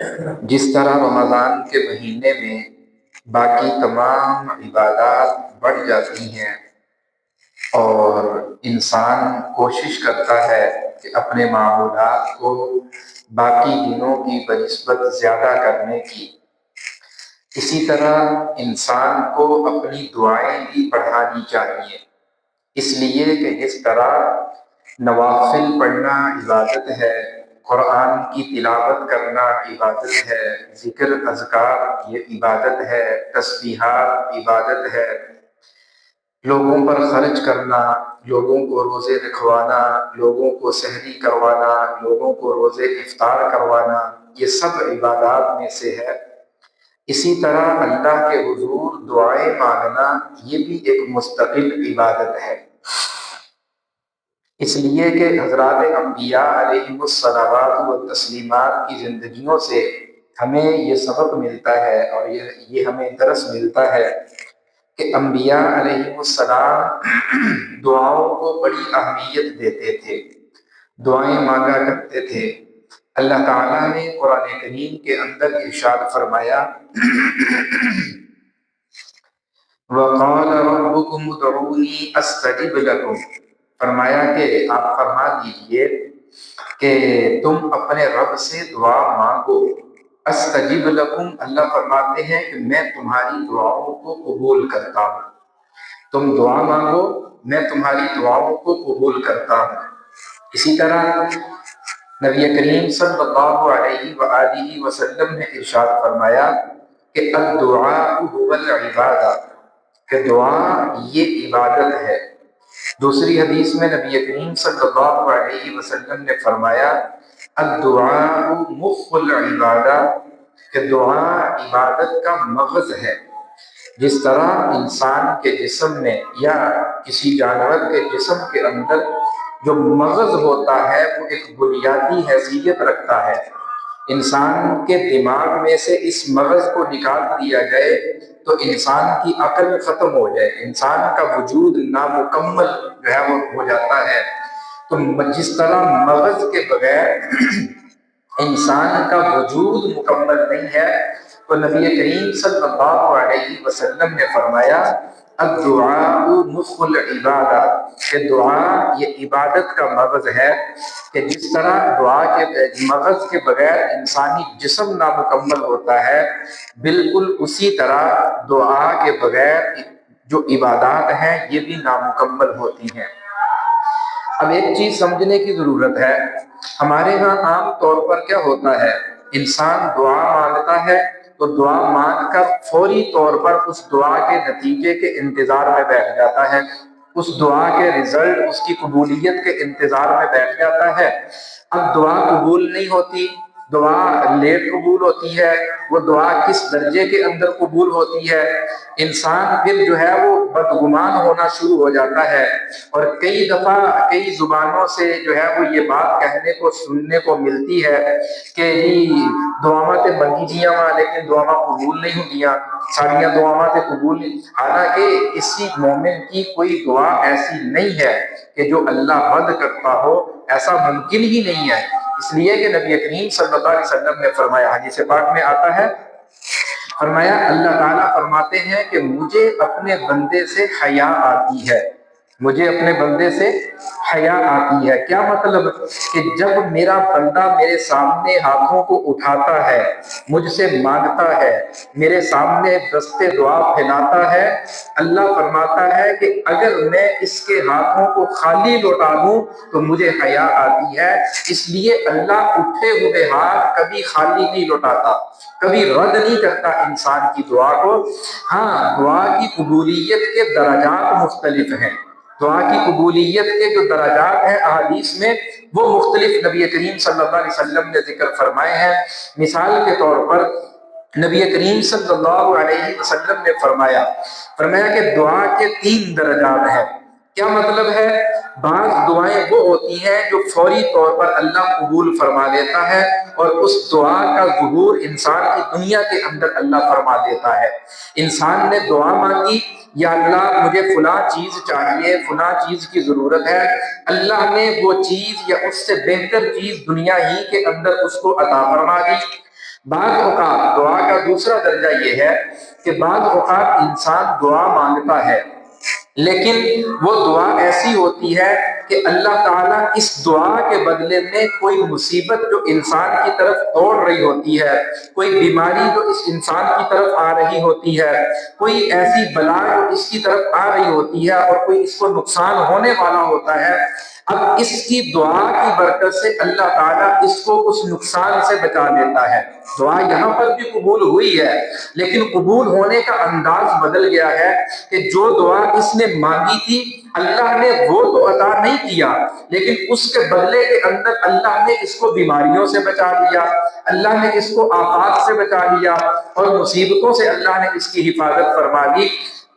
جس طرح رمضان کے مہینے میں باقی تمام عبادات بڑھ جاتی ہیں اور انسان کوشش کرتا ہے کہ اپنے معمولات کو باقی دنوں کی بنسبت زیادہ کرنے کی، اسی طرح انسان کو اپنی دعائیں بھی بڑھانی چاہیے، اس لیے کہ جس طرح نوافل پڑھنا عبادت ہے، قرآن کی تلاوت کرنا عبادت ہے، ذکر اذکار یہ عبادت ہے، تسبیحات عبادت ہے، لوگوں پر خرچ کرنا، لوگوں کو روزے رکھوانا، لوگوں کو سحری کروانا، لوگوں کو روزے افطار کروانا، یہ سب عبادات میں سے ہے۔ اسی طرح اللہ کے حضور دعائیں مانگنا یہ بھی ایک مستقل عبادت ہے، اس لیے کہ حضرات انبیاء علیہم الصلوات و تسلیمات کی زندگیوں سے ہمیں یہ سبق ملتا ہے اور یہ ہمیں درس ملتا ہے کہ انبیاء علیہم السلام دعاؤں کو بڑی اہمیت دیتے تھے، دعائیں مانگا کرتے تھے۔ اللہ تعالیٰ نے قرآن کریم کے اندر ارشاد فرمایا وَقَالَ رَبُّكُمُ ادْعُونِي أَسْتَجِبْ لَكُمْ، فرمایا کہ آپ فرما دیجئے کہ تم اپنے رب سے دعا مانگو۔ استجب لکم، اللہ فرماتے ہیں کہ میں تمہاری دعاؤں کو قبول کرتا ہوں، تم دعا مانگو میں تمہاری دعاؤں کو قبول کرتا ہوں۔ اسی طرح نبی کریم صلی اللہ علیہ وآلہ وسلم نے ارشاد فرمایا کہ الدعاء هو العبادہ، کہ دعا یہ عبادت ہے۔ دوسری حدیث میں نبی کریم صلی اللہ علیہ وسلم نے فرمایا الدعاء مخ العبادہ، کہ دعا عبادت کا مغز ہے۔ جس طرح انسان کے جسم میں یا کسی جانور کے جسم کے اندر جو مغز ہوتا ہے وہ ایک بنیادی حیثیت رکھتا ہے، انسان کے دماغ میں سے اس مغز کو نکال دیا جائے تو انسان کی عقل ختم ہو جائے، انسان کا وجود نامکمل جو ہے وہ ہو جاتا ہے۔ تو جس طرح مغز کے بغیر انسان کا وجود مکمل نہیں ہے، تو نبی کریم صلی اللہ علیہ وسلم نے فرمایا الدعاء مخ العبادہ، کہ دعا یہ عبادت کا مغز ہے، کہ جس طرح دعا کے مغز کے بغیر انسانی جسم نامکمل ہوتا ہے، بالکل اسی طرح دعا کے بغیر جو عبادات ہیں یہ بھی نامکمل ہوتی ہیں۔ اب ایک چیز سمجھنے کی ضرورت ہے، ہمارے ہاں عام طور پر کیا ہوتا ہے، انسان دعا مانگتا ہے تو دعا مانگ کر فوری طور پر اس دعا کے نتیجے کے انتظار میں بیٹھ جاتا ہے، اس دعا کے رزلٹ، اس کی قبولیت کے انتظار میں بیٹھ جاتا ہے۔ اب دعا قبول نہیں ہوتی، دعا لیٹ قبول ہوتی ہے، وہ دعا کس درجے کے اندر قبول ہوتی ہے، انسان پھر جو ہے وہ بدگمان ہونا شروع ہو جاتا ہے، اور کئی دفعہ کئی زبانوں سے جو ہے وہ یہ بات کہنے کو سننے کو ملتی ہے کہ جی دعاواں تے منگی جیاں وا لیکن دعاواں قبول نہیں ہوندیاں، ساڑیاں دعاواں تے قبول نہیں۔ حالانکہ کسی مومن کی کوئی دعا ایسی نہیں ہے کہ جو اللہ رد کرتا ہو، ایسا ممکن ہی نہیں ہے، اس لیے کہ نبی کریم صلی اللہ علیہ وسلم نے فرمایا، حدیث پاک میں آتا ہے، فرمایا اللہ تعالیٰ فرماتے ہیں کہ مجھے اپنے بندے سے حیا آتی ہے، مجھے اپنے بندے سے حیا آتی ہے۔ کیا مطلب کہ جب میرا بندہ میرے سامنے ہاتھوں کو اٹھاتا ہے، مجھ سے مانگتا ہے، میرے سامنے دست دعا پھیلاتا ہے، اللہ فرماتا ہے کہ اگر میں اس کے ہاتھوں کو خالی لوٹا دوں تو مجھے حیا آتی ہے، اس لیے اللہ اٹھے ہوئے ہاتھ کبھی خالی نہیں لوٹاتا، کبھی رد نہیں کرتا انسان کی دعا کو۔ ہاں دعا کی قبولیت کے درجات مختلف ہیں، دعا کی قبولیت کے جو درجات ہیں احادیث میں وہ مختلف نبی کریم صلی اللہ علیہ وسلم نے ذکر فرمائے ہیں۔ مثال کے طور پر نبی کریم صلی اللہ علیہ وسلم نے فرمایا کہ دعا کے 3 درجات ہیں۔ کیا مطلب ہے؟ بعض دعائیں وہ ہوتی ہیں جو فوری طور پر اللہ قبول فرما دیتا ہے اور اس دعا کا ظہور انسان کی دنیا کے اندر اللہ فرما دیتا ہے۔ انسان نے دعا مانگی، یا اللہ مجھے فلاں چیز چاہیے، فلاں چیز کی ضرورت ہے، اللہ نے وہ چیز یا اس سے بہتر چیز دنیا ہی کے اندر اس کو عطا فرما دی۔ بعض اوقات دعا کا دوسرا درجہ یہ ہے کہ بعض اوقات انسان دعا مانگتا ہے، لیکن وہ دعا ایسی ہوتی ہے کہ اللہ تعالیٰ اس دعا کے بدلے میں کوئی مصیبت جو انسان کی طرف دوڑ رہی ہوتی ہے، کوئی بیماری جو اس انسان کی طرف آ رہی ہوتی ہے، کوئی ایسی بلا جو اس کی طرف آ رہی ہوتی ہے اور کوئی اس کو نقصان ہونے والا ہوتا ہے، اب اس کی دعا کی برکت سے اللہ تعالیٰ اس کو اس نقصان سے بچا لیتا ہے۔ دعا یہاں پر بھی قبول ہوئی ہے، لیکن قبول ہونے کا انداز بدل گیا ہے کہ جو دعا اس نے مانگی تھی اللہ نے وہ تو عطا نہیں کیا، لیکن اس کے بدلے کے اندر اللہ نے اس کو بیماریوں سے بچا لیا، اللہ نے اس کو آفات سے بچا لیا اور مصیبتوں سے اللہ نے اس کی حفاظت فرما دی۔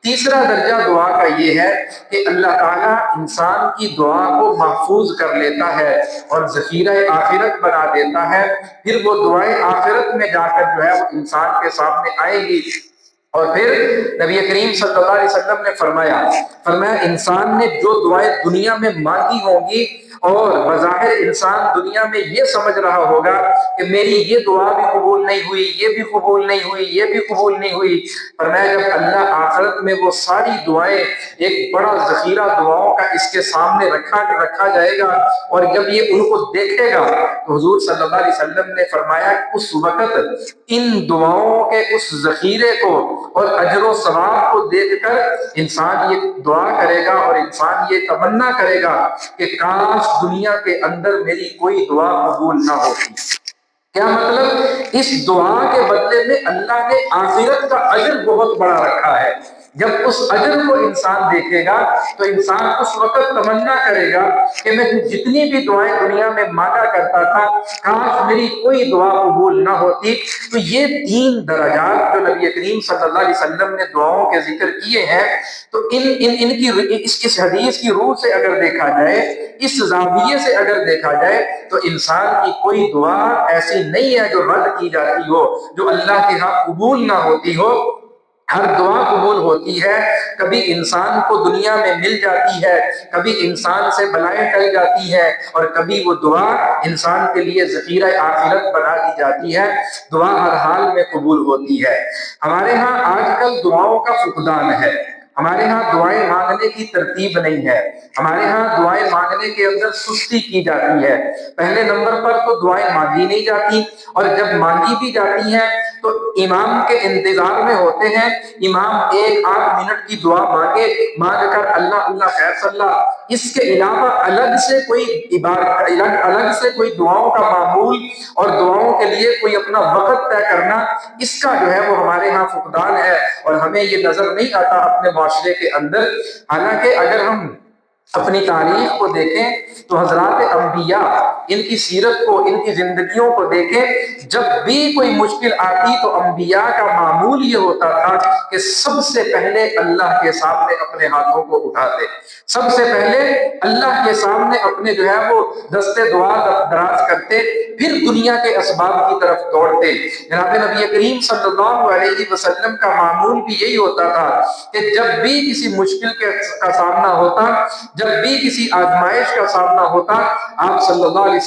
تیسرا درجہ دعا کا یہ ہے کہ اللہ تعالیٰ انسان کی دعا کو محفوظ کر لیتا ہے اور ذخیرہ آخرت بنا دیتا ہے، پھر وہ دعائیں آخرت میں جا کر جو ہے وہ انسان کے سامنے آئیں گی۔ اور پھر نبی کریم صلی اللہ علیہ وسلم نے فرمایا انسان نے جو دعائیں دنیا میں مانگی ہوں گی اور بظاہر انسان دنیا میں یہ سمجھ رہا ہوگا کہ میری یہ دعا بھی قبول نہیں ہوئی، یہ بھی قبول نہیں ہوئی، یہ بھی قبول نہیں ہوئی، فرمایا جب اللہ آخرت میں وہ ساری دعائیں ایک بڑا ذخیرہ دعاؤں کا اس کے سامنے رکھا جائے گا اور جب یہ ان کو دیکھے گا تو حضور صلی اللہ علیہ وسلم نے فرمایا اس وقت ان دعاؤں کے اس ذخیرے کو اور اجر و ثواب کو دیکھ کر انسان یہ دعا کرے گا اور انسان یہ تمنا کرے گا کہ کاش دنیا کے اندر میری کوئی دعا قبول نہ ہوتی۔ کیا مطلب؟ اس دعا کے بدلے میں اللہ نے آخرت کا اجر بہت بڑا رکھا ہے۔ جب اس اجر کو انسان دیکھے گا تو انسان اس وقت تمنا کرے گا کہ میں جتنی بھی دعائیں دنیا میں مانگا کرتا تھا کاش میری کوئی دعا قبول نہ ہوتی۔ تو یہ تین درجات جو نبی کریم صلی اللہ علیہ وسلم نے دعاؤں کے ذکر کیے ہیں، تو ان کی اس حدیث کی روح سے اگر دیکھا جائے، اس زاویے سے اگر دیکھا جائے تو انسان کی کوئی دعا ایسی نہیں ہے جو رد کی جاتی ہو، جو اللہ کے ہاں قبول نہ ہوتی ہو۔ ہر دعا قبول ہوتی ہے، کبھی انسان کو دنیا میں مل جاتی ہے، کبھی انسان سے بلائیں ٹل جاتی ہے اور کبھی وہ دعا انسان کے لیے ذخیرہ آخرت بنا دی جاتی ہے۔ دعا ہر حال میں قبول ہوتی ہے۔ ہمارے ہاں آج کل دعاؤں کا فقدان ہے، ہمارے ہاں دعائیں مانگنے کی ترتیب نہیں ہے، ہمارے ہاں دعائیں مانگنے کے اندر سستی کی جاتی ہے۔ پہلے نمبر پر تو دعائیں مانگی نہیں جاتی، اور جب مانگی بھی جاتی ہیں تو امام کے انتظار میں ہوتے ہیں، امام 1-8 منٹ کی دعا مانگ کر اللہ اللہ خیر صلی اللہ، اس کے علاوہ الگ سے کوئی عبادت، الگ سے کوئی دعاؤں کا معمول اور دعاؤں کے لیے کوئی اپنا وقت طے کرنا، اس کا جو ہے وہ ہمارے ہاں فقدان ہے اور ہمیں یہ نظر نہیں آتا اپنے معاشرے کے اندر۔ حالانکہ اگر ہم اپنی تاریخ کو دیکھیں تو حضرات انبیاء، ان کی سیرت کو، ان کی زندگیوں کو دیکھیں، جب بھی کوئی مشکل آتی تو انبیاء کا معمول یہ ہوتا تھا کہ سب سے پہلے اللہ کے سامنے اپنے ہاتھوں کو اٹھاتے، سب سے پہلے اللہ کے سامنے اپنے جو ہے وہ دستے دعا دراز کرتے، پھر دنیا کے اسباب کی طرف دوڑتے۔ جناب نبی کریم صلی اللہ علیہ وسلم کا معمول بھی یہی ہوتا تھا کہ جب بھی کسی مشکل کا سامنا ہوتا، جب بھی کسی آزمائش کا سامنا ہوتا، آپ صلی اللہ علیہ وسلم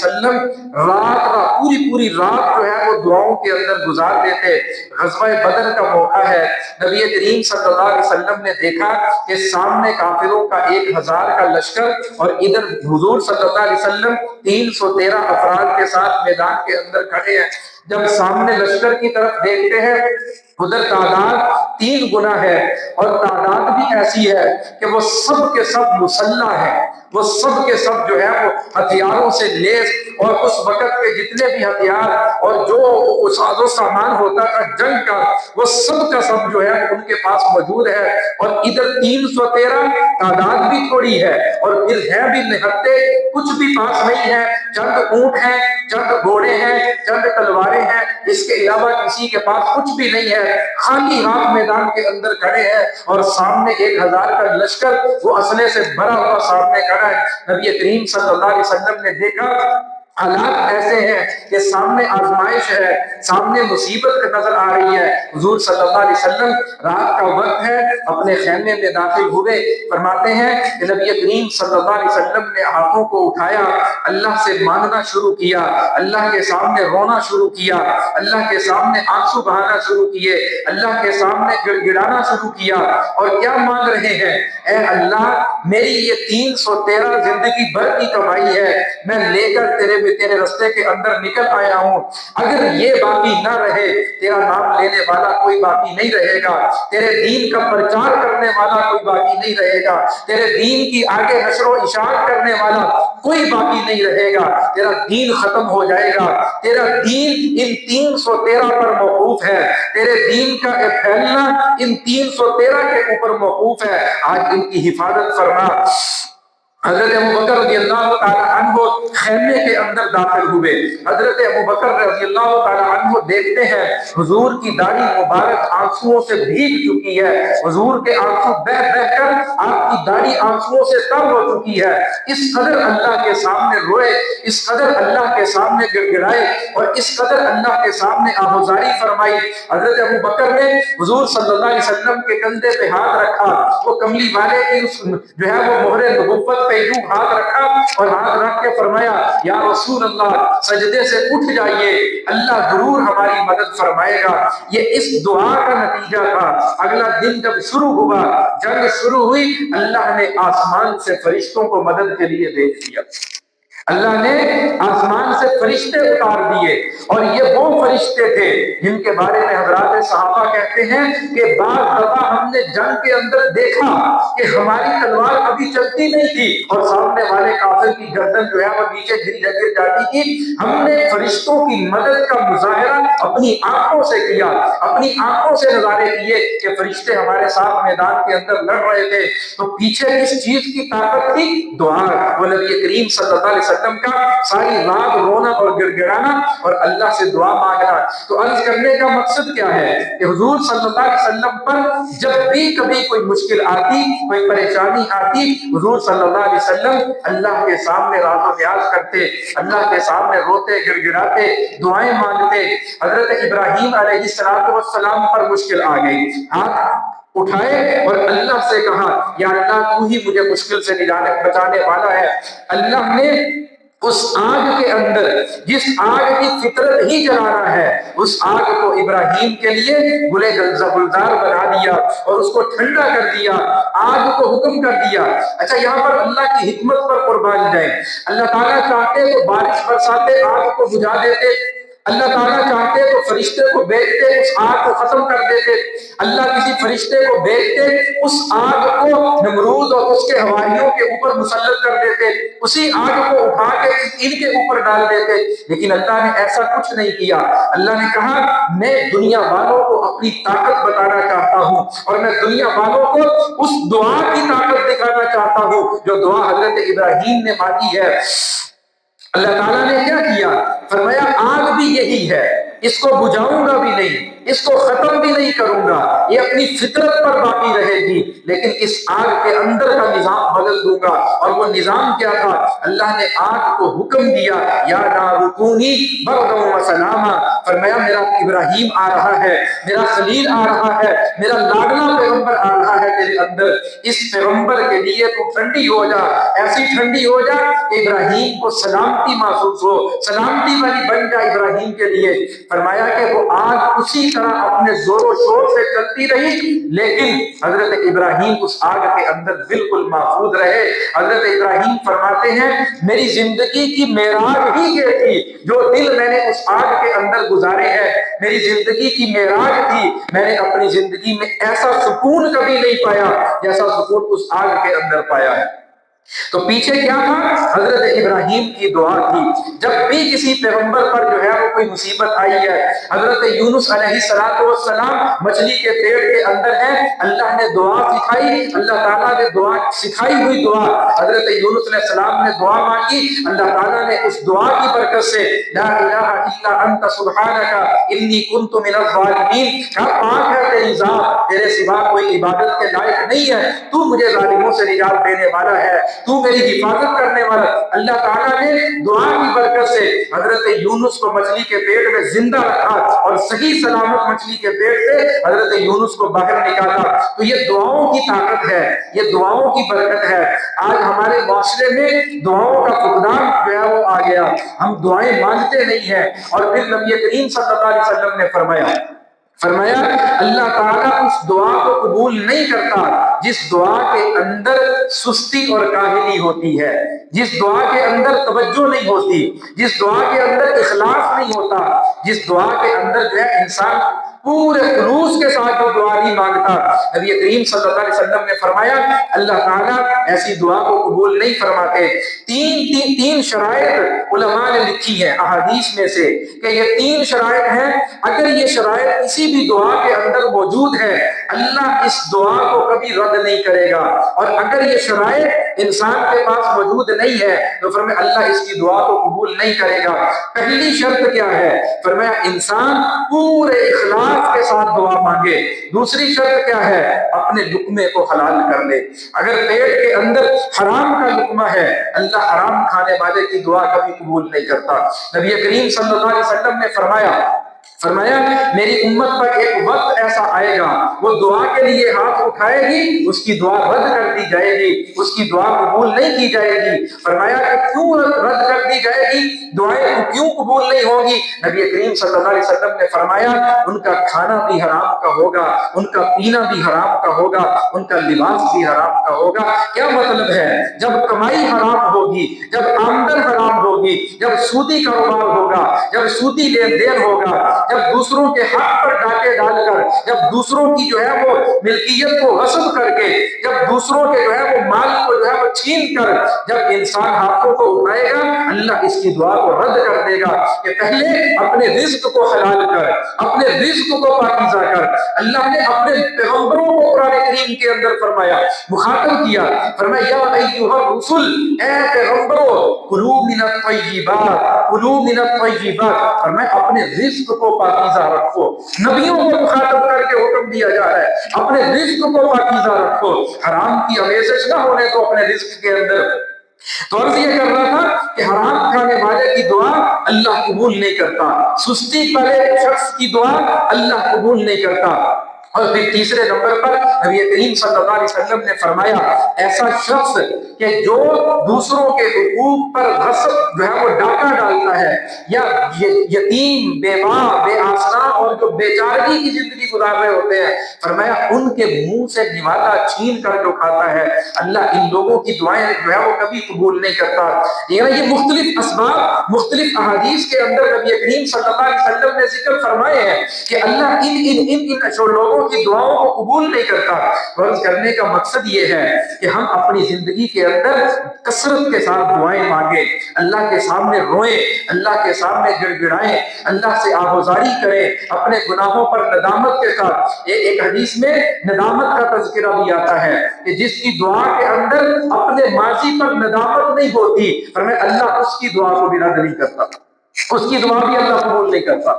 پوری رات جو ہے وہ دعاؤں کے اندر گزار دیتے۔ غزوہ بدر کا موقع ہے، نبی کریم صلی اللہ علیہ وسلم نے دیکھا کہ سامنے کافروں کا 1000 کا لشکر اور ادھر حضور صلی اللہ علیہ وسلم 313 افراد کے ساتھ میدان کے اندر کھڑے ہیں۔ جب سامنے لشکر کی طرف دیکھتے ہیں ادھر تعداد 3 گنا ہے اور تعداد بھی ایسی ہے کہ وہ سب کے سب مسلح ہیں، وہ سب کے سب جو ہے وہ ہتھیاروں سے لیس، اور اس وقت کے جتنے بھی ہتھیار اور جو ساز و سامان ہوتا تھا جنگ کا، وہ سب کا سب جو ہے ان کے پاس موجود ہے۔ اور ادھر 313 تعداد بھی تھوڑی ہے اور پھر ہے بھی نہتے، کچھ بھی پاس نہیں ہے، چند اونٹ ہیں، چند گھوڑے ہیں، چند تلواریں ہیں، اس کے علاوہ کسی کے پاس کچھ بھی نہیں ہے، خالی ہاتھ میدان کے اندر کھڑے ہیں اور سامنے 1000 کا لشکر وہ اسلحے سے بھرا ہوا سامنے کھڑا ہے۔ نبی کریم صلی اللہ علیہ وسلم نے دیکھا حالات ایسے ہیں کہ سامنے آزمائش ہے، سامنے مصیبت نظر آ رہی ہے، حضور صلی اللہ علیہ وسلم رات کا وقت ہے، اپنے خیمے میں داخل ہوئے، فرماتے ہیں کہ نبی کریم صلی اللہ علیہ وسلم نے ہاتھوں کو اٹھایا، اللہ سے مانگنا شروع کیا، اللہ کے سامنے رونا شروع کیا، اللہ کے سامنے آنسو بہانا شروع کیے، اللہ کے سامنے گڑ گڑانا شروع کیا، اور کیا مانگ رہے ہیں؟ اے اللہ، میری یہ 313 زندگی بھر کی کمائی ہے، میں لے کر تیرے رستے کے اندر نکل آیا ہوں، اگر یہ باقی نہ رہے، تیرا نام لینے والا کوئی باقی نہیں رہے گا، تیرے دین کا پرچار کرنے والا کوئی باقی نہیں رہے گا، تیرے دین کی آگے نشر و اشاعت کرنے والا کوئی باقی نہیں رہے گا، تیرا دین ختم ہو جائے گا، تیرا دین ان 313 پر موقوف ہے، تیرے دین کا پھیلنا ان 313 کے اوپر موقوف ہے، آج ان کی حفاظت فرما۔ حضرت ابوبکر رضی اللہ تعالی عنہ خیمے کے اندر داخل ہوئے، حضرت ابوبکر رضی اللہ تعالی عنہ دیکھتے ہیں حضور کی داڑھی مبارک آنسوؤں سے بھیگ چکی ہے، حضور کے آنسو بہہ بہہ کر آپ کی داڑھی آنسوؤں سے تر ہو چکی ہے، اس قدر اللہ کے سامنے روئے، اس قدر اللہ کے سامنے گڑ گڑائے، اور اس قدر اللہ کے سامنے آہوزاری فرمائی۔ حضرت ابوبکر نے حضور صلی اللہ علیہ وسلم کے کندھے پہ ہاتھ رکھا، وہ کملی والے کی جو ہے وہ مہر نبوت پہ یوں ہاتھ رکھا، اور ہاتھ رکھ کے فرمایا یا رسول اللہ سجدے سے اٹھ جائیے، اللہ ضرور ہماری مدد فرمائے گا۔ یہ اس دعا کا نتیجہ تھا۔ اگلا دن جب شروع ہوا، جنگ شروع ہوئی، اللہ نے آسمان سے فرشتوں کو مدد کے لیے بھیج دیا، اللہ نے آسمان سے فرشتے اتار دیے، اور یہ وہ فرشتے تھے جن کے بارے میں حضرات صحابہ کہتے ہیں کہ بعض دفعہ ہم نے جنگ کے اندر دیکھا کہ ہماری تلوار ابھی چلتی نہیں تھی اور سامنے والے کافر کی گردن جو ہے وہ نیچے گر جاتی تھی، ہم نے فرشتوں کی مدد کا مظاہرہ اپنی آنکھوں سے کیا، اپنی آنکھوں سے نظارے کیے کہ فرشتے ہمارے ساتھ میدان کے اندر لڑ رہے تھے۔ تو پیچھے کس چیز کی طاقت تھی؟ دعا۔ وہ نبی کریم صلی اللہ علیہ وسلم کا ساری رات رونا اور گڑ گڑانا اور اللہ سے دعا مانگنا۔ تو عرض کرنے کا مقصد کیا ہے کہ حضور صلی اللہ علیہ وسلم پر جب بھی کبھی کوئی مشکل آتی، کوئی پریشانی آتی، حضور صلی اللہ علیہ وسلم اللہ کے سامنے راز و نیاز کرتے، اللہ کے سامنے روتے گڑ گڑاتے، دعائیں مانگتے۔ حضرت ابراہیم علیہ السلام پر مشکل آ گئی، ہاتھ اٹھائے اور اللہ سے کہا یا اللہ تو ہی مجھے مشکل سے بچانے والا ہے۔ اللہ نے اس آگ کے اندر جس آگ کی فطرت ہی جلانا ہے، اس آگ کو ابراہیم کے لیے گلے گلزار بنا دیا اور اس کو ٹھنڈا کر دیا، آگ کو حکم کر دیا۔ اچھا، یہاں پر اللہ کی حکمت پر قربان جائیں، اللہ تعالیٰ چاہتے تو بارش برساتے، آگ کو بجھا دیتے، اللہ تعالیٰ چاہتے تو فرشتے کو بھیجتے، اس آگ کو ختم کر دیتے، اللہ کسی فرشتے کو بھیجتے، اس آگ کو نمرود اور اس کے حواریوں کے اوپر مسلط کر دیتے، اسی آگ کو اٹھا کے ان کے اوپر ڈال دیتے، لیکن اللہ نے ایسا کچھ نہیں کیا۔ اللہ نے کہا میں دنیا والوں کو اپنی طاقت بتانا چاہتا ہوں، اور میں دنیا والوں کو اس دعا کی طاقت دکھانا چاہتا ہوں جو دعا حضرت ابراہیم نے مانگی ہے۔ اللہ تعالیٰ نے کیا کیا؟ فرمایا آگ بھی یہی ہے، اس کو بجھاؤں گا بھی نہیں، اس کو ختم بھی نہیں کروں گا، یہ اپنی فطرت پر باقی رہے گی، لیکن اس آگ کے اندر کا نظام بدل دوں گا۔ اور وہ نظام کیا تھا؟ اللہ نے آگ کو حکم دیا یا نار کونی بردا و سلاما، فرمایا میرا ابراہیم آ رہا ہے، میرا خلیل آ رہا ہے، میرا لاڈلا پیغمبر آ رہا ہے تیرے اندر، اس پیغمبر کے لیے تو ٹھنڈی ہو جا، ایسی ٹھنڈی ہو جا کہ ابراہیم کو سلامتی محسوس ہو، سلامتی والی بن جائے ابراہیم کے لیے۔ فرمایا کہ وہ آگ اسی طرح اپنے زور و شور سے چلتی رہی، لیکن حضرت ابراہیم اس آگ کے اندر بالکل محفوظ رہے۔ حضرت ابراہیم فرماتے ہیں میری زندگی کی معراج ہی یہ تھی، جو دل میں نے اس آگ کے اندر گزارے ہیں، میری زندگی کی معراج تھی، میں نے اپنی زندگی میں ایسا سکون کبھی نہیں پایا جیسا سکون اس آگ کے اندر پایا ہے۔ تو پیچھے کیا تھا؟ حضرت ابراہیم کی دعا تھی۔ جب بھی کسی پیغمبر پر جو ہے وہ کوئی مصیبت آئی ہے، حضرت یونس علیہ السلام مچھلی کے پیٹ کے اندر ہے، اللہ نے دعا سکھائی، اللہ تعالیٰ نے دعا سکھائی ہوئی دعا، حضرت یونس علیہ السلام نے دعا مانگی، اللہ تعالیٰ نے اس دعا کی برکت سے لا الہ الا انت سبحانک انی کنت من الظالمین، کیا پاک ہے تیری ذات، تیرے سوا کوئی عبادت کے لائق نہیں ہے، تو مجھے ظالموں سے نجات دینے والا ہے۔ تو میری حفاظت کرنے والا۔ اللہ تعالیٰ نے دعا کی برکت سے حضرت یونس کو مچھلی کے پیٹ میں زندہ رکھا اور صحیح سلامت مچھلی کے پیٹ سے حضرت یونس کو باہر نکالا۔ تو یہ دعاؤں کی طاقت ہے، یہ دعاؤں کی برکت ہے۔ آج ہمارے معاشرے میں دعاؤں کا فقدان جو ہے وہ آ گیا، ہم دعائیں مانگتے نہیں ہیں۔ اور پھر نبی کریم صلی اللہ علیہ وسلم نے فرمایا اللہ تعالیٰ اس دعا کو قبول نہیں کرتا جس دعا کے اندر سستی اور کاہلی ہوتی ہے، جس دعا کے اندر توجہ نہیں ہوتی، جس دعا کے اندر اخلاص نہیں ہوتا، جس دعا کے اندر جو ہے انسان پورے خلوص کے ساتھ جو دعا نہیں مانگتا۔ نبی کریم صلی اللہ علیہ وسلم نے فرمایا اللہ تعالیٰ ایسی دعا کو قبول نہیں فرماتے۔ تین شرائط علماء نے لکھی ہے احادیث میں سے کہ یہ 3 شرائط ہیں، اگر یہ شرائط کسی بھی دعا کے اندر موجود ہے اللہ اس دعا کو کبھی رد نہیں کرے گا، اور اگر یہ شرائط انسان کے پاس موجود نہیں ہے تو فرمایا اللہ اس کی دعا کو قبول نہیں کرے گا۔ پہلی شرط کیا ہے؟ فرمایا انسان پورے اخلاص کے ساتھ دعا مانگے۔ دوسری شرط کیا ہے؟ اپنے لقمے کو حلال کر لے۔ اگر پیٹ کے اندر حرام کا لقمہ ہے اللہ حرام کھانے والے کی دعا کبھی قبول نہیں کرتا۔ نبی کریم صلی اللہ علیہ وسلم نے فرمایا میری امت پر ایک وقت ایسا آئے گا وہ دعا کے لیے ہاتھ اٹھائے گی اس کی دعا رد کر دی جائے گی، اس کی دعا قبول نہیں کی جائے گی۔ فرمایا کہ کیوں رد کر دی جائے گی، دعائیں کیوں قبول نہیں ہوگی؟ نبی کریم صلی اللہ علیہ وسلم نے فرمایا ان کا کھانا بھی حرام کا ہوگا، ان کا پینا بھی حرام کا ہوگا، ان کا لباس بھی حرام کا ہوگا۔ کیا مطلب ہے؟ جب کمائی حرام ہوگی، جب آمدن حرام ہوگی، جب سودی کاروبار ہوگا، جب سودی لین دین ہوگا، جب دوسروں کے حق پر ڈاکے ڈال کر، جب دوسروں کی جو ہے وہ ملکیت کو غصب کر کے، جب دوسروں کے جو ہے وہ مال کو جو ہے وہ چھین کر جب انسان ہاتھوں کو اٹھائے گا اللہ اس کی دعا کو رد کر دے گا کہ پہلے اپنے رزق کو حلال کر، اپنے رزق کو پاکیزہ کر۔ اللہ نے اپنے پیغمبروں کو قرآن کریم کے اندر فرمایا، مخاطب کیا، فرمایا یا ایھا الرسل، اے پیغمبروں کلوا من الطیبات، کلوا من الطیبات، فرمایا اپنے رزق کو پاکیزہ رکھو۔ نبیوں کو مخاطب کر کے حکم دیا جا رہا ہے اپنے رزق کو پاکیزہ رکھو، حرام کی آمیزش نہ ہونے تو اپنے رزق کے اندر۔ تو عرض یہ کر رہا تھا کہ حرام کھانے والے کی دعا اللہ قبول نہیں کرتا، سستی والے شخص کی دعا اللہ قبول نہیں کرتا۔ اور پھر تیسرے نمبر پر نبی کریم صلی اللہ علیہ وسلم نے فرمایا ایسا شخص کہ جو دوسروں کے حقوق پر غصب جو ہے وہ ڈاکہ ڈالتا ہے، یا یتیم، بیوہ، بے آسرا اور جو بیچارگی کی زندگی گزار رہے ہوتے ہیں، فرمایا ان کے منہ سے نوالا چھین کر جو کھاتا ہے اللہ ان لوگوں کی دعائیں جو ہے وہ کبھی قبول نہیں کرتا۔ یہ مختلف اسباب مختلف احادیث کے اندر نبی کریم صلی اللہ علیہ وسلم نے ذکر فرمائے ہیں کہ اللہ ان لوگوں کی دعاؤں کو قبول نہیں کرتا۔ غرض کرنے کا مقصد یہ ہے کہ ہم اپنی زندگی کے اندر کثرت کے ساتھ دعائیں مانگیں، اللہ کے سامنے روئیں، اللہ کے سامنے گڑ گڑائیں، اللہ سے آہوزاری کریں، اپنے گناہوں پر ندامت کے ساتھ۔ ایک حدیث میں ندامت کا تذکرہ بھی آتا ہے کہ جس کی دعا کے اندر اپنے ماضی پر ندامت نہیں ہوتی، فرمایا اللہ اس کی دعا کو بھی رد نہیں کرتا، اس کی دعا بھی اللہ قبول نہیں کرتا۔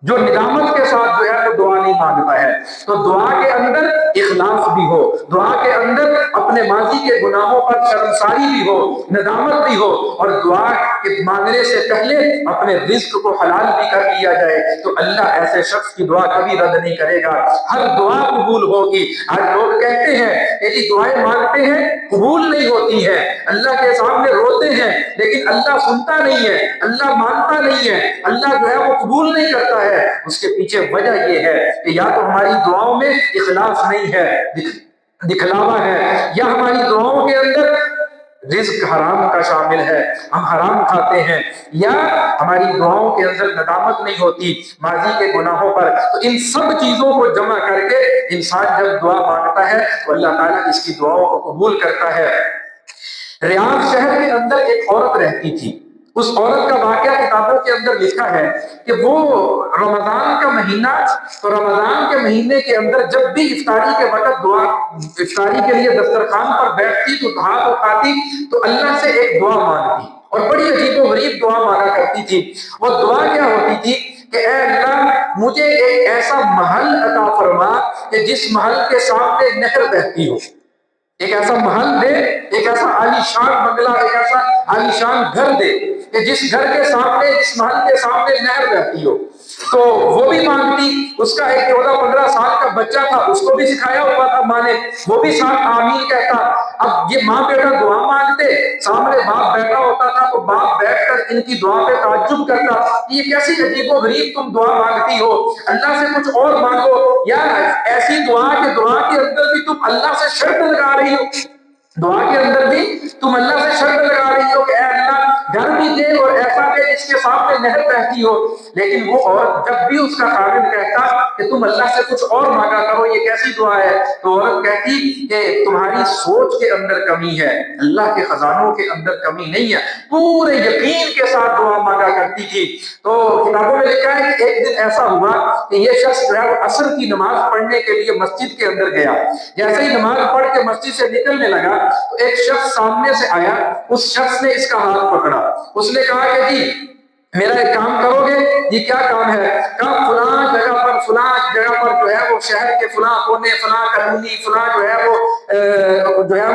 جو ندامت کے ساتھ جو ہے وہ دعا نہیں مانگتا ہے، تو دعا کے اندر اخلاص بھی ہو، دعا کے اندر اپنے ماضی کے گناہوں پر شرمساری بھی ہو، ندامت بھی ہو، اور دعا کے مانگنے سے پہلے اپنے رزق کو حلال بھی کر لیا جائے تو اللہ ایسے شخص کی دعا کبھی رد نہیں کرے گا، ہر دعا قبول ہوگی۔ آج لوگ کہتے ہیں کہ جی دعائیں مانگتے ہیں قبول نہیں ہوتی ہیں، اللہ کے سامنے روتے ہیں لیکن اللہ سنتا نہیں ہے، اللہ مانتا نہیں ہے، اللہ جو ہے وہ قبول نہیں کرتا ہے۔ اس کے پیچھے وجہ یہ ہے کہ یا تو ہماری دعاؤں میں اخلاص نہیں ہے، دکھلاوا ہے، یا ہماری دعاؤں کے اندر رزق حرام کا شامل ہے، ہم حرام کھاتے ہیں، یا ہماری دعاؤں کے اندر ندامت نہیں ہوتی ماضی کے گناہوں پر۔ تو ان سب چیزوں کو جمع کر کے انسان جب دعا مانگتا ہے تو اللہ تعالیٰ اس کی دعاؤں کو قبول کرتا ہے۔ ریاض شہر کے اندر ایک عورت رہتی تھی، اس عورت کا واقعہ کتابوں کے اندر لکھا ہے کہ وہ رمضان کا مہینہ، تو رمضان کے مہینے کے اندر جب بھی افطاری کے وقت دعا افطاری کے لیے دسترخوان پر بیٹھتی تو ہاتھ اٹھاتی تو اللہ سے ایک دعا مانگتی، اور بڑی عجیب و غریب دعا مانگا کرتی تھی۔ وہ دعا کیا ہوتی تھی کہ اے اللہ مجھے ایک ایسا محل عطا فرما کہ جس محل کے سامنے نہر بہتی ہو، ایک ایسا محل دے، ایک ایسا عالیشان بنگلہ، ایک ایسا عالیشان گھر دے کہ جس گھر کے سامنے، جس محل کے سامنے نہر بہتی ہو۔ تو وہ بھی مانگتی، اس کا ایک 14-15 سال کا بچہ تھا، اس کو بھی سکھایا ہوا تھا ماں نے، وہ بھی ساتھ آمین کہتا۔ اب یہ ماں بیٹا دعا مانگتے، سامنے باپ بیٹھا ہوتا تھا تو باپ بیٹھ کر ان کی دعا پہ تعجب کرتا، یہ کیسی عجیب و غریب تم دعا مانگتی ہو، اللہ سے کچھ اور مانگو، یا ایسی دعا کہ دعا کے اندر بھی تم اللہ سے شرط لگا رہی ہو، دعا کے اندر بھی تم اللہ سے شرط لگا رہی ہو کہ اے اللہ گھر بھی دے اور ایسا دے جس کے سامنے نہر بہتی ہو۔ لیکن وہ عورت جب بھی اس کا خاوند کہتا کہ تم اللہ سے کچھ اور مانگا کرو، یہ کیسی دعا ہے، تو عورت کہتی کہ تمہاری سوچ کے اندر کمی ہے، اللہ کے خزانوں کے اندر کمی نہیں ہے، پورے یقین کے ساتھ دعا مانگا کرتی تھی۔ تو کتابوں میں لکھا ہے کہ ایک دن ایسا ہوا کہ یہ شخص جو ہے وہ عصر کی نماز پڑھنے کے لیے مسجد کے اندر گیا، جیسے ہی نماز پڑھ کے مسجد سے نکلنے لگا تو ایک شخص سامنے سے آیا، اس شخص نے اس کا ہاتھ پکڑا، اس نے کہا کہ جی میرا ایک کام کرو گے؟ یہ کیا کام ہے؟ کہا فلاں جگہ پر جو ہے وہ شہر کے فلاں کونے، فلاں کالونی، فلاں جو ہے وہ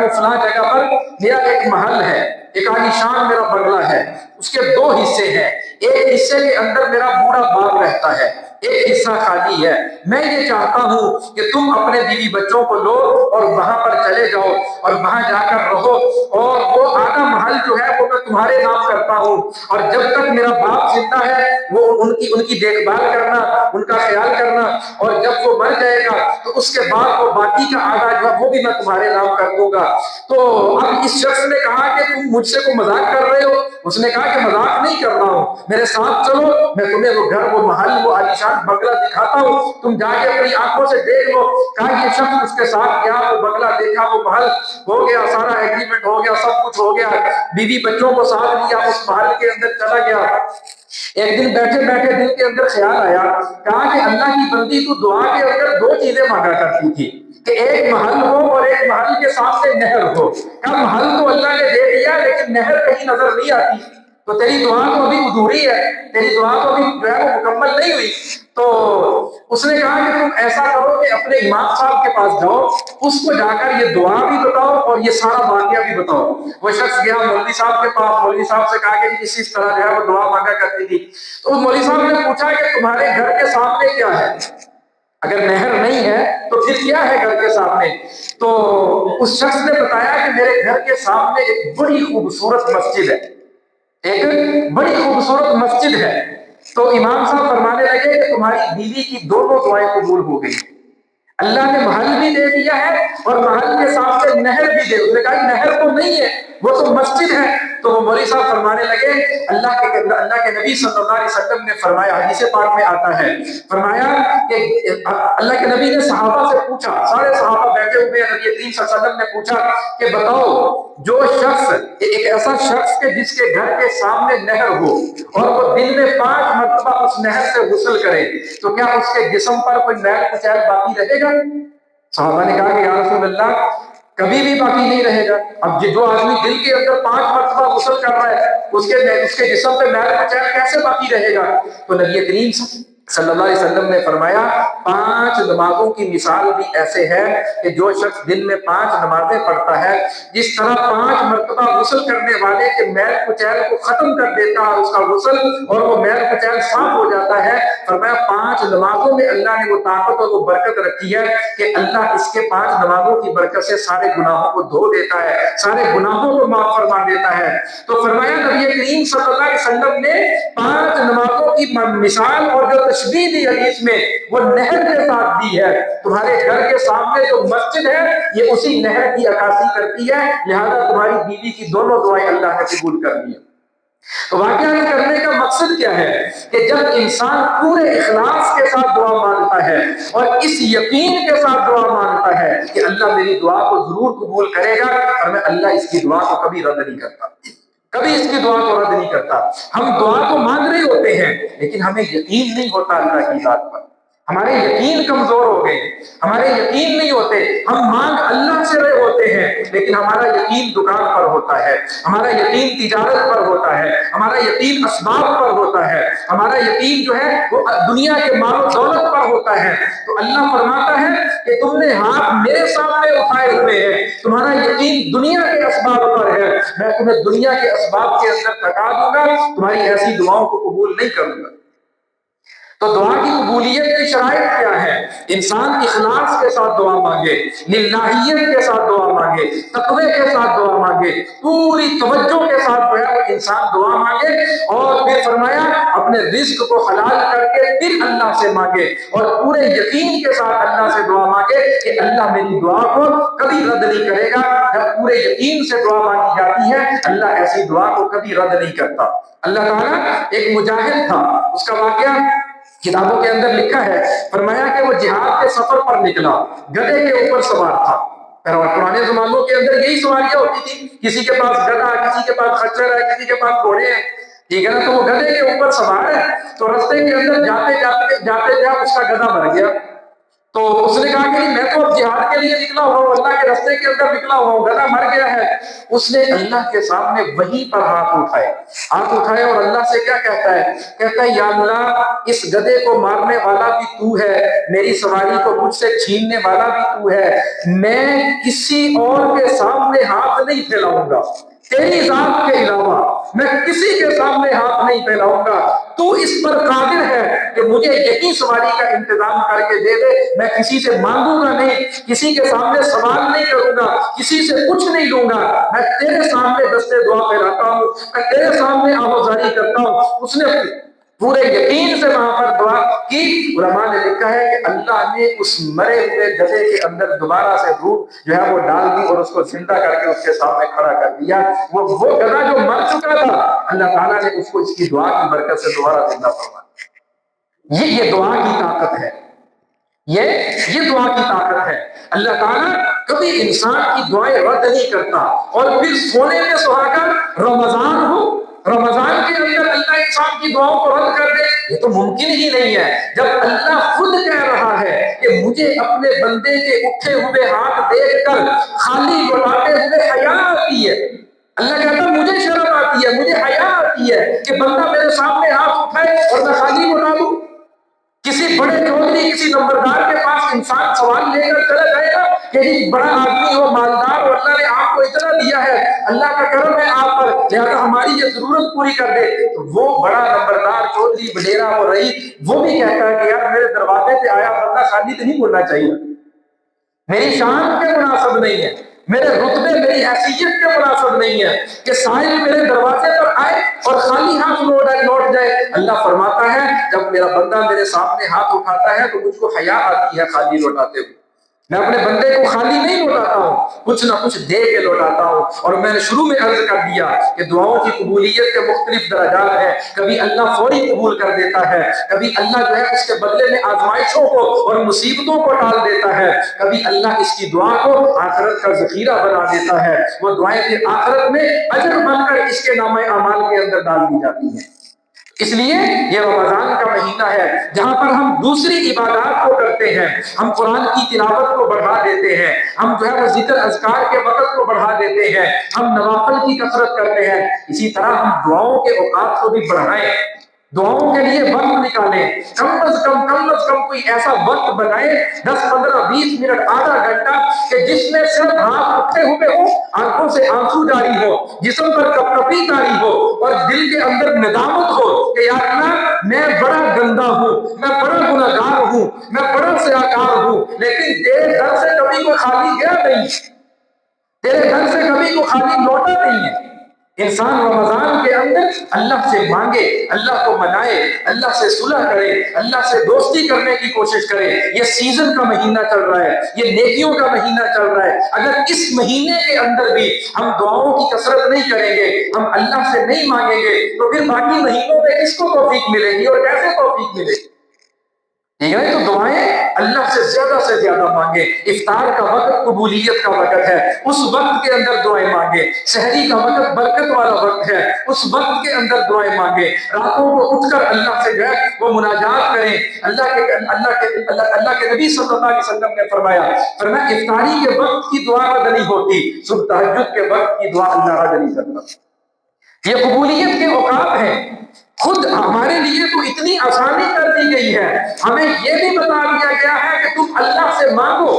فلاں جگہ پر میرا ایک محل ہے، ایک عالیشان میرا بنگلہ ہے، اس کے 2 حصے ہیں، ایک حصے کے اندر میرا بوڑھا باپ رہتا ہے، ایک حصہ خالی ہے، میں یہ چاہتا ہوں کہ تم اپنے بیوی بچوں کو لو اور وہاں پر چلے جاؤ اور وہاں جا کر رہو، اور وہ آدھا محل جو ہے وہ میں تمہارے نام کرتا ہوں، اور جب تک میرا باپ زندہ ہے وہ ان کی دیکھ بھال کرنا، ان کا خیال کرنا، اور جب وہ مر جائے گا تو اس کے بعد وہ باقی کا آدھا جو ہے وہ بھی میں تمہارے نام کر دوں گا۔ تو اب اس شخص نے کہا کہ تم مجھ سے کوئی مذاق کر رہے ہو؟ اس نے کہا کہ مذاق نہیں کر رہا ہوں، میرے ساتھ چلو، میں تمہیں وہ گھر، وہ محل، وہ عالیشان بنگلہ دکھاتا ہوں، تم جا کے اپنی آنکھوں سے دیکھ لو۔ کہا یہ شخص اس کے ساتھ گیا، وہ بنگلہ دیکھا، وہ محل ہو گیا، سارا ایگریمنٹ ہو گیا، سب کچھ ہو گیا، بیوی بچوں کو ساتھ لیا، اس محل کے اندر چلا گیا۔ ایک دن بیٹھے بیٹھے دل کے اندر خیال آیا، کہا کہ اللہ کی بندی تو دعا کے اندر 2 چیزیں مانگا کرتی تھی کہ ایک محل ہو اور ایک محل کے سامنے نہر ہو۔ کہا محل تو اللہ نے دے دیا لیکن نہر کہیں نظر نہیں آتی، تو تیری دعا تو ابھی ادھوری ہے، تیری دعا تو ابھی جو ہے وہ مکمل نہیں ہوئی۔ تو اس نے کہا کہ تم ایسا کرو کہ اپنے امام صاحب کے پاس جاؤ، اس کو جا کر یہ دعا بھی بتاؤ اور یہ سارا واقعہ بھی بتاؤ۔ وہ شخص گیا مولوی صاحب کے پاس، مولوی صاحب سے کہا کہ اس طرح جو ہے وہ دعا مانگا کرتی تھی۔ تو مولوی صاحب نے پوچھا کہ تمہارے گھر کے سامنے کیا ہے؟ اگر نہر نہیں ہے تو پھر کیا ہے گھر کے سامنے؟ تو اس شخص نے بتایا کہ میرے گھر کے سامنے ایک بڑی خوبصورت مسجد ہے، ایک بڑی خوبصورت مسجد ہے۔ تو امام صاحب فرمانے لگے کہ تمہاری بیوی کی دونوں دعائیں قبول ہو گئی، اللہ نے محل بھی دے دیا ہے اور محل کے سامنے نہر بھی دے۔ اس نے کہا نہر تو نہیں ہے، وہ تو مسجد ہے۔ تو وہ مولوی صاحب فرمانے لگے اللہ کے نبی صلی اللہ علیہ وسلم نے فرمایا، حدیث پاک میں آتا ہے، فرمایا کہ اللہ کے نبی نے صحابہ سے پوچھا، سارے صحابہ بیٹھے ہوئے ہیں، نبی کریم صلی اللہ علیہ وسلم نے پوچھا کہ بتاؤ جو شخص، ایک ایسا شخص کہ جس کے گھر کے سامنے نہر ہو اور وہ دن میں 5 مرتبہ اس نہر سے غسل کرے تو کیا اس کے جسم پر کوئی میل کچیل باقی رہے گا؟ صحابہ نے کہا کہ یا رسول اللہ کبھی بھی باقی نہیں رہے گا۔ اب جو آدمی دل کے اندر 5 مرتبہ غسل کر رہا ہے اس کے جسم پہ میل کچیل کیسے باقی رہے گا؟ تو نبی کریم صلی اللہ علیہ وسلم نے فرمایا 5 نمازوں کی مثال بھی ایسے ہے کہ جو شخص دن میں 5 نمازیں پڑھتا ہے، جس طرح 5 مرتبہ غسل کرنے والے کے میل کچیل کو ختم کر دیتا ہے اس کا غسل اور وہ میل کچیل صاف ہو جاتا ہے، فرمایا 5 نمازوں میں اللہ نے وہ طاقت اور وہ برکت رکھی ہے کہ اللہ اس کے 5 نمازوں کی برکت سے سارے گناہوں کو دھو دیتا ہے، سارے گناہوں کو معاف فرما دیتا ہے۔ تو فرمایا نبی کریم صلی اللہ علیہ وسلم نے 5 نمازوں کی مثال اور جو تشبیہ دی حدیث میں وہ نہر کے ساتھ دی ہے۔ تمہارے گھر کے سامنے جو مسجد ہے یہ اسی نہر کی عکاسی کرتی ہے، لہذا تمہاری بیوی کی دونوں دعائیں اللہ نے قبول کر دی۔ تو واقعہ کرنے کا مقصد کیا ہے کہ جب انسان پورے اخلاص کے ساتھ دعا مانگتا ہے اور اس یقین کے ساتھ دعا مانگتا ہے کہ اللہ میری دعا کو ضرور قبول کرے گا، اور میں اللہ اس کی دعا کو کبھی رد نہیں کرتا، کبھی اس کی دعا کو رد نہیں کرتا۔ ہم دعا تو مانگ رہے ہوتے ہیں لیکن ہمیں یقین نہیں ہوتا اللہ کی ذات پر، ہمارے یقین کمزور ہو گئے، ہمارے یقین نہیں ہوتے، ہم مانگ اللہ سے رہے ہوتے ہیں لیکن ہمارا یقین دکان پر ہوتا ہے، ہمارا یقین تجارت پر ہوتا ہے، ہمارا یقین اسباب پر ہوتا ہے، ہمارا یقین جو ہے وہ دنیا کے مال و دولت پر ہوتا ہے تو اللہ فرماتا ہے کہ تم نے ہاتھ میرے سامنے اٹھائے ہوئے ہیں، تمہارا یقین دنیا کے اسباب پر ہے، میں تمہیں دنیا کے اسباب کے اندر تھکا دوں گا، تمہاری ایسی دعاؤں کو قبول نہیں کروں گا۔ تو دعا کی قبولیت کی شرائط کیا ہے؟ انسان اخلاص کے ساتھ دعا مانگے، للہیت کے ساتھ دعا مانگے، تقوی کے ساتھ دعا مانگے، پوری توجہ کے ساتھ جو ہے وہ انسان دعا مانگے، اور پھر فرمایا اپنے رزق کو حلال کر کے پھر اللہ سے مانگے، اور پورے یقین کے ساتھ اللہ سے دعا مانگے کہ اللہ میری دعا کو کبھی رد نہیں کرے گا۔ جب پورے یقین سے دعا مانگی جاتی ہے اللہ ایسی دعا کو کبھی رد نہیں کرتا۔ اللہ تعالیٰ ایک مجاہد تھا، اس کا واقعہ کتابوں کے اندر لکھا ہے، فرمایا کہ وہ جہاد کے سفر پر نکلا، گدھے کے اوپر سوار تھا۔ پرانے زمانوں کے اندر یہی سواریاں ہوتی تھی، کسی کے پاس گدھا، کسی کے پاس خچر ہے، کسی کے پاس گھوڑے ہیں، ٹھیک ہے نا، تو وہ گدھے کے اوپر سوار ہے، تو رستے کے اندر جاتے اس کا گدھا مر گیا۔ تو اس نے کہا کہ میں تو اب جہاد کے لیے نکلا ہوا ہوں، اللہ کے راستے کے اندر نکلا ہوا ہوں، گدھا مر گیا ہے۔ اس نے اللہ کے سامنے وہیں پر ہاتھ اٹھائے اور اللہ سے کیا کہتا ہے یا اللہ اس گدھے کو مارنے والا بھی تو ہے، میری سواری کو مجھ سے چھیننے والا بھی تو ہے، میں کسی اور کے سامنے ہاتھ نہیں پھیلاؤں گا، تیری ذات کے علاوہ میں کسی کے سامنے ہاتھ نہیں پھیلاؤں گا، تو اس پر قادر ہے کہ مجھے یہی سواری کا انتظام کر کے دے دے، میں کسی سے مانگوں گا نہیں، کسی کے سامنے سوال نہیں کروں گا، کسی سے کچھ نہیں لوں گا، میں تیرے سامنے دستے دعا پھیلاتا ہوں، میں تیرے سامنے آہوازاری کرتا ہوں۔ اس نے پورے یقین سے وہاں پر دعا کی۔ علماء نے لکھا ہے کہ اللہ نے اس مرے ہوئے گدھے کے اندر دوبارہ سے روح جو ہے وہ ڈال دی اور اس کو زندہ کر کے اس کے سامنے کھڑا کر دیا۔ وہ گدھا جو مر چکا تھا، اللہ تعالیٰ نے اس کو اس کی دعا کی برکت سے دوبارہ زندہ فرمایا۔ یہ دعا کی طاقت ہے، یہ دعا کی طاقت ہے۔ اللہ تعالیٰ کبھی انسان کی دعائیں رد نہیں کرتا، اور پھر سونے میں سہاگا رمضان کے اندر اللہ انسان کی دعاؤں کو رد کر دے، یہ تو ممکن ہی نہیں ہے۔ جب اللہ خود کہہ رہا ہے کہ مجھے اپنے بندے کے اٹھے ہوئے ہاتھ دیکھ کر خالی لوٹاتے ہوئے حیا آتی ہے، اللہ کہتا ہے مجھے شرم آتی ہے، مجھے حیا آتی ہے کہ بندہ میرے سامنے ہاتھ اٹھائے اور میں خالی لوٹا دوں۔ کسی بڑے چودھری، کسی نمبردار کے پاس انسان سوال لے کر چلا جائے گا کہ جی بڑا آدمی ہو، مالدار ہو، اللہ نے آپ کو اتنا دیا ہے، اللہ کا کرم ہے آپ پر، لہذا ہماری یہ ضرورت پوری کر دے، تو وہ بڑا نمبردار چودھری وڈیرا ہو رہی وہ بھی کہتا ہے کہ یار میرے دروازے پہ آیا بندہ خالی تو نہیں بولنا چاہیے، میری شان کے مناسب نہیں ہے، میرے رتبے میری حیثیت کے مناسب نہیں ہے کہ سائل میرے دروازے پر آئے اور خالی ہاتھ لوٹ جائے۔ اللہ فرماتا ہے جب میرا بندہ میرے سامنے ہاتھ اٹھاتا ہے تو مجھ کو حیا آتی ہے خالی لوٹاتے ہوئے، میں اپنے بندے کو خالی نہیں لوٹاتا ہوں، کچھ نہ کچھ دے کے لوٹاتا ہوں۔ اور میں نے شروع میں عرض کر دیا کہ دعاؤں کی قبولیت کے مختلف درجات ہیں، کبھی اللہ فوری قبول کر دیتا ہے، کبھی اللہ جو ہے اس کے بدلے میں آزمائشوں کو اور مصیبتوں کو ٹال دیتا ہے، کبھی اللہ اس کی دعا کو آخرت کا ذخیرہ بنا دیتا ہے، وہ دعائیں پھر آخرت میں اجر بن کر اس کے نامہ اعمال کے اندر ڈال دی جاتی ہیں۔ اس لیے یہ رمضان کا مہینہ ہے جہاں پر ہم دوسری عبادات کو کرتے ہیں، ہم قرآن کی تلاوت کو بڑھا دیتے ہیں، ہم جو ہے وہ ذکر اذکار کے وقت کو بڑھا دیتے ہیں، ہم نوافل کی کثرت کرتے ہیں، اسی طرح ہم دعاؤں کے اوقات کو بھی بڑھائیں، دعاؤں کے لیے وقت نکالیں، کم از کم کوئی ایسا وقت بنائیں 10 15 20 منٹ آدھا گھنٹہ کہ جس میں صرف ہاتھ اٹھے ہوئے ہو، آنکھوں سے آنسو جاری ہو، جسم پر کپکپی جاری ہو اور دل کے اندر ندامت ہو کہ یا اللہ میں بڑا گندا ہوں، میں بڑا گناہگار ہوں، میں بڑا سیاکار ہوں، لیکن تیرے گھر سے کبھی کوئی خالی گیا نہیں، تیرے گھر سے کبھی کوئی خالی لوٹا نہیں ہے۔ انسان رمضان کے اندر اللہ سے مانگے، اللہ کو منائے، اللہ سے صلح کرے، اللہ سے دوستی کرنے کی کوشش کرے۔ یہ سیزن کا مہینہ چل رہا ہے، یہ نیکیوں کا مہینہ چل رہا ہے، اگر اس مہینے کے اندر بھی ہم دعاؤں کی کثرت نہیں کریں گے، ہم اللہ سے نہیں مانگیں گے، تو پھر باقی مہینوں میں کس کو توفیق ملے گی اور کیسے توفیق ملے گی؟ ٹھیک ہے، تو دعائیں اللہ سے زیادہ مانگے۔ افطار کا وقت قبولیت کا وقت ہے، اس وقت کے اندر دعائیں مانگے۔ سحری کا وقت برکت والا وقت ہے، اس وقت کے اندر دعائیں مانگے۔ راتوں کو اٹھ کر اللہ سے جو ہے وہ مناجات کریں۔ اللہ کے نبی صلی اللہ علیہ وسلم نے فرمایا افطاری کے وقت کی دعا رد نہیں ہوتی، صبح تہجد کے وقت کی دعا اللہ رد نہیں کرتا۔ یہ قبولیت کے اوقات ہیں، خود ہمارے لیے تو اتنی آسانی کر دی گئی ہے، ہمیں یہ بھی بتا دیا سے مانگو.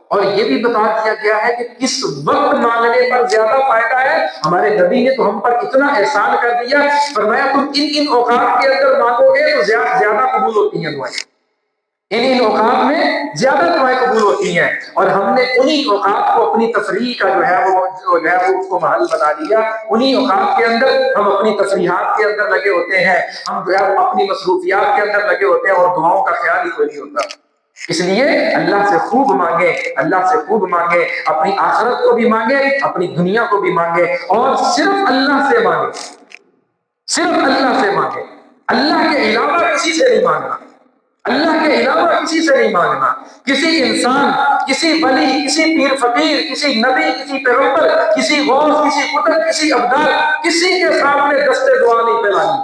اور یہ بھی بتا دیا گیا ہے کہ کس وقت مانگنے پر زیادہ فائدہ ہے. ہمارے نبی نے تو ہم پر اتنا احسان کر دیا, فرمایا تم ان اوقات کے اندر مانگو گے تو زیادہ قبول ہوتی ہیں دعائیں. ان اوقات میں زیادہ دعائیں قبول ہوتی ہیں, اور ہم نے انہی اوقات کو اپنی تفریح کا جو ہے وہ اس کو محل بنا لیا. انہی اوقات کے اندر ہم اپنی تفریحات کے اندر لگے ہوتے ہیں, ہم جو ہے اپنی مصروفیات کے اندر لگے ہوتے ہیں, اور دعاؤں کا خیال ہی کوئی نہیں ہوتا. اس لیے اللہ سے خوب مانگے, اللہ سے خوب مانگے, اپنی آخرت کو بھی مانگے, اپنی دنیا کو بھی مانگے, اور صرف اللہ سے مانگے, صرف اللہ سے مانگے. اللہ کے علاوہ کسی سے نہیں مانگنا, اللہ کے علاوہ کسی سے نہیں مانگنا. کسی انسان, کسی ولی, کسی پیر فقیر, کسی نبی, کسی پیغمبر, کسی غوث, کسی قطب, کسی ابدال, کسی کے سامنے دستے دعا نہیں پھیلانی,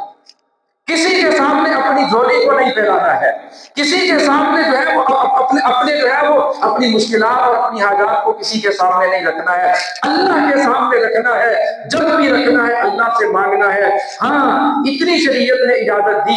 کسی کے سامنے اپنی جھولی کو نہیں پھیلانا ہے, کسی کے سامنے جو ہے وہ اپنے جو ہے وہ اپنی مشکلات اور اپنی حاجات کو کسی کے سامنے نہیں رکھنا ہے, اللہ کے سامنے رکھنا ہے. جب بھی رکھنا ہے اللہ سے مانگنا ہے. ہاں اتنی شریعت نے اجازت دی